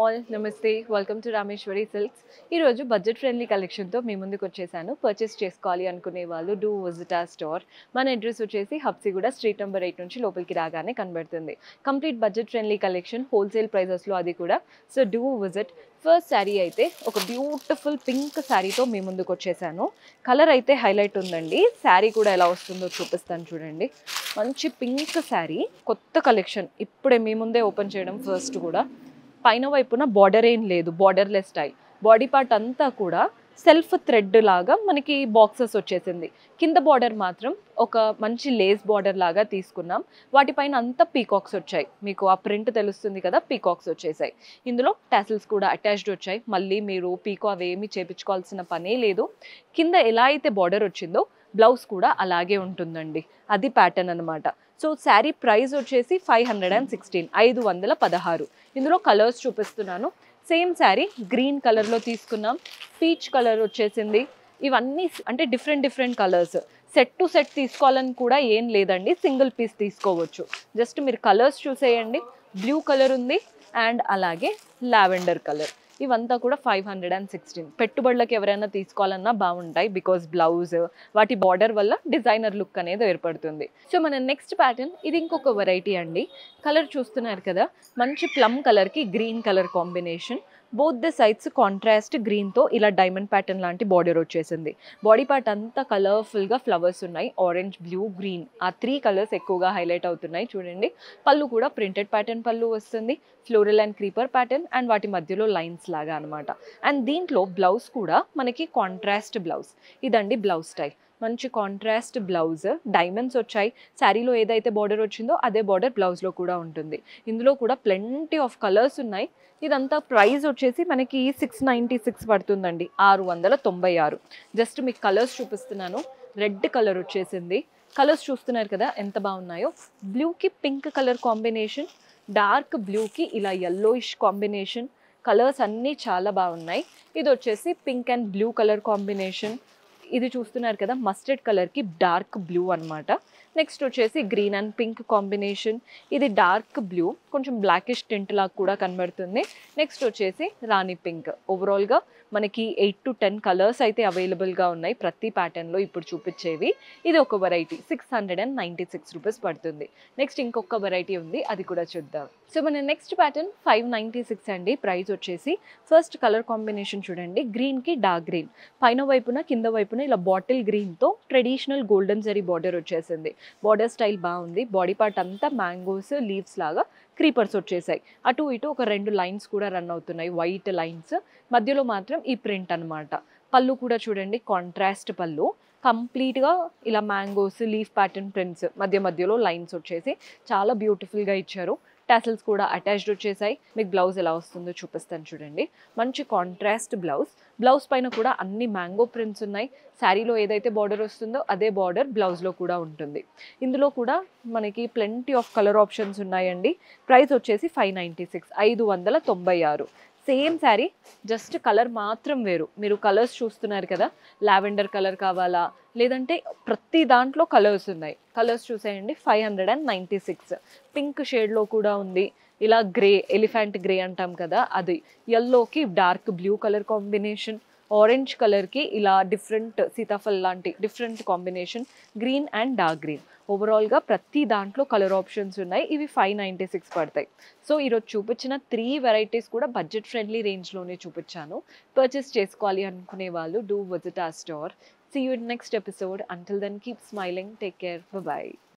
All నమస్తే welcome to Rameshwari silks. ఈరోజు budget friendly కలెక్షన్తో మీ ముందుకు వచ్చేసాను. పర్చేస్ చేసుకోవాలి అనుకునే వాళ్ళు డూ విజిట్ ఆ స్టోర్. మన అడ్రస్ వచ్చేసి హబ్సిగూడ స్ట్రీట్ నెంబర్ 8 నుంచి లోపలికి రాగానే కనబడుతుంది. Complete budget friendly collection, wholesale ప్రైజెస్లో అది కూడా. So do visit. First sari అయితే ఒక బ్యూటిఫుల్ పింక్ శారీతో మీ ముందుకు వచ్చేసాను. కలర్ అయితే హైలైట్ ఉందండి. శారీ కూడా ఎలా వస్తుందో చూపిస్తాను చూడండి. మంచి పింక్ శారీ, కొత్త కలెక్షన్, ఇప్పుడే మీ ముందే ఓపెన్ చేయడం ఫస్ట్ కూడా. పైన వైపున బార్డర్ ఏం లేదు, బార్డర్లెస్ స్టైల్. బాడీ పార్ట్ అంతా కూడా సెల్ఫ్ థ్రెడ్ లాగా మనకి బాక్సెస్ వచ్చేసింది. కింద బార్డర్ మాత్రం ఒక మంచి లేస్ బార్డర్ లాగా తీసుకున్నాం. వాటిపైన అంతా పీకాక్స్ వచ్చాయి. మీకు ఆ ప్రింట్ తెలుస్తుంది కదా, పీకాక్స్ వచ్చేసాయి. ఇందులో టాసిల్స్ కూడా అటాచ్డ్ వచ్చాయి. మళ్ళీ మీరు పీకో అవేమి చేపించుకోవాల్సిన పనే లేదు. కింద ఎలా అయితే బార్డర్ వచ్చిందో బ్లౌజ్ కూడా అలాగే ఉంటుందండి. అది ప్యాటర్న్ అనమాట. సో శారీ ప్రైస్ వచ్చేసి 516, 516. ఇందులో కలర్స్ చూపిస్తున్నాను. సేమ్ శారీ గ్రీన్ కలర్లో తీసుకున్నాం. పీచ్ కలర్ వచ్చేసింది. ఇవన్నీ అంటే different colours. Set to set తీసుకోవాలని కూడా ఏం లేదండి, సింగిల్ పీస్ తీసుకోవచ్చు. జస్ట్ మీరు కలర్స్ చూసేయండి. బ్లూ కలర్ ఉంది అండ్ అలాగే లావెండర్ కలర్. ఇవంతా కూడా 516. పెట్టుబడులకు ఎవరైనా తీసుకోవాలన్నా బాగుంటాయి. బికాస్ బ్లౌజ్ వాటి బార్డర్ వల్ల డిజైనర్ లుక్ అనేది ఏర్పడుతుంది. సో మన నెక్స్ట్ ప్యాటర్న్ ఇది ఇంకొక వెరైటీ అండి. కలర్ చూస్తున్నారు కదా, మంచి ప్లమ్ కలర్కి green colour combination. Both the sides contrast గ్రీన్తో ఇలా డైమండ్ ప్యాటర్న్ లాంటి బార్డర్ వచ్చేసింది. బాడీ పార్ట్ అంతా కలర్ఫుల్గా ఫ్లవర్స్ ఉన్నాయి. ఆరెంజ్, బ్లూ, గ్రీన్, ఆ 3 కలర్స్ ఎక్కువగా హైలైట్ అవుతున్నాయి చూడండి. పళ్ళు కూడా ప్రింటెడ్ ప్యాటర్న్ పళ్ళు వస్తుంది. Floral and creeper pattern and వాటి మధ్యలో లైన్స్ లాగా అనమాట. అండ్ దీంట్లో బ్లౌజ్ కూడా మనకి కాంట్రాస్ట్ బ్లౌజ్. ఇదండి బ్లౌజ్ స్టైల్. మంచి కాంట్రాస్ట్ బ్లౌజ్, డైమండ్స్ వచ్చాయి. శారీలో ఏదైతే బార్డర్ వచ్చిందో అదే బార్డర్ బ్లౌజ్లో కూడా ఉంటుంది. ఇందులో కూడా ప్లెంటీ ఆఫ్ కలర్స్ ఉన్నాయి. ఇదంతా ప్రైస్ వచ్చేసి మనకి 696 పడుతుందండి, 696. జస్ట్ మీకు కలర్స్ చూపిస్తున్నాను. రెడ్ కలర్ వచ్చేసింది. కలర్స్ చూస్తున్నారు కదా ఎంత బాగున్నాయో. బ్లూకి పింక్ కలర్ కాంబినేషన్, డార్క్ బ్లూకి ఇలా యెల్లోయిష్ కాంబినేషన్. కలర్స్ అన్నీ చాలా బాగున్నాయి. ఇది వచ్చేసి pink and blue colour combination. ఇది చూస్తున్నారు కదా, మస్టర్డ్ కలర్కి డార్క్ బ్లూ అనమాట. నెక్స్ట్ వచ్చేసి గ్రీన్ అండ్ పింక్ కాంబినేషన్. ఇది డార్క్ బ్లూ, కొంచెం బ్లాకిష్ టింట్ లాగా కూడా కనబడుతుంది. నెక్స్ట్ వచ్చేసి రాణి పింక్. ఓవరాల్గా మనకి 8 to 10 కలర్స్ అయితే అవైలబుల్గా ఉన్నాయి ప్రతి ప్యాటర్న్లో ఇప్పుడు చూపించేవి. ఇది ఒక వెరైటీ 696 రూపీస్ పడుతుంది. నెక్స్ట్ ఇంకొక వెరైటీ ఉంది, అది కూడా చూద్దాం. సో మన నెక్స్ట్ ప్యాటర్న్ 596 అండి. ప్రైస్ వచ్చేసి ఫస్ట్ కలర్ కాంబినేషన్ చూడండి, గ్రీన్కి డార్క్ గ్రీన్. పైన వైపున కింద వైపున ఇలా బాటిల్ గ్రీన్తో ట్రెడిషనల్ గోల్డెన్ జరీ బార్డర్ వచ్చేసింది. బార్డర్ స్టైల్ బాగుంది. బాడీ పార్ట్ అంతా మ్యాంగోస్ లీవ్స్ లాగా క్రీపర్స్ వచ్చేసాయి. అటు ఇటు ఒక 2 లైన్స్ కూడా రన్ అవుతున్నాయి, వైట్ లైన్స్. మధ్యలో మాత్రం ఈ ప్రింట్ అనమాట. పళ్ళు కూడా చూడండి, కాంట్రాస్ట్ పళ్ళు. కంప్లీట్గా ఇలా మ్యాంగోస్ లీఫ్ ప్యాటర్న్ ప్రింట్స్, మధ్యలో లైన్స్ వచ్చేసి చాలా బ్యూటిఫుల్గా ఇచ్చారు. టాసిల్స్ కూడా అటాచ్డ్ వచ్చేసాయి. మీకు బ్లౌజ్ ఎలా వస్తుందో చూపిస్తాను చూడండి. మంచి కాంట్రాస్ట్ బ్లౌజ్. బ్లౌజ్ పైన కూడా అన్ని మ్యాంగో ప్రింట్స్ ఉన్నాయి. శారీలో ఏదైతే బార్డర్ వస్తుందో అదే బార్డర్ బ్లౌజ్లో కూడా ఉంటుంది. ఇందులో కూడా మనకి ప్లెంటీ ఆఫ్ కలర్ ఆప్షన్స్ ఉన్నాయండి. ప్రైస్ వచ్చేసి 596, 596. సేమ్ శారీ, జస్ట్ కలర్ మాత్రం వేరు. మీరు కలర్స్ చూస్తున్నారు కదా, లావెండర్ కలర్ కావాలా లేదంటే ప్రతి దాంట్లో కలర్స్ ఉన్నాయి. కలర్స్ చూసేయండి. 596. పింక్ షేడ్లో కూడా ఉంది. ఇలా గ్రే, ఎలిఫెంట్ గ్రే అంటాం కదా అది. ఎల్లోకి dark blue colour combination. Orange కలర్కి ఇలా డిఫరెంట్ సీతాఫల్ లాంటి different combination. Green and dark green. ఓవరాల్గా ప్రతి దాంట్లో కలర్ ఆప్షన్స్ ఉన్నాయి. ఇవి 596 పడతాయి. సో ఈరోజు చూపించిన 3 వెరైటీస్ కూడా బడ్జెట్ ఫ్రెండ్లీ రేంజ్లోనే చూపించాను. పర్చేస్ చేసుకోవాలి అనుకునే వాళ్ళు డూ విజిట్ ఆ store. See you in next episode. Until then, keep smiling. Take care. Bye-bye.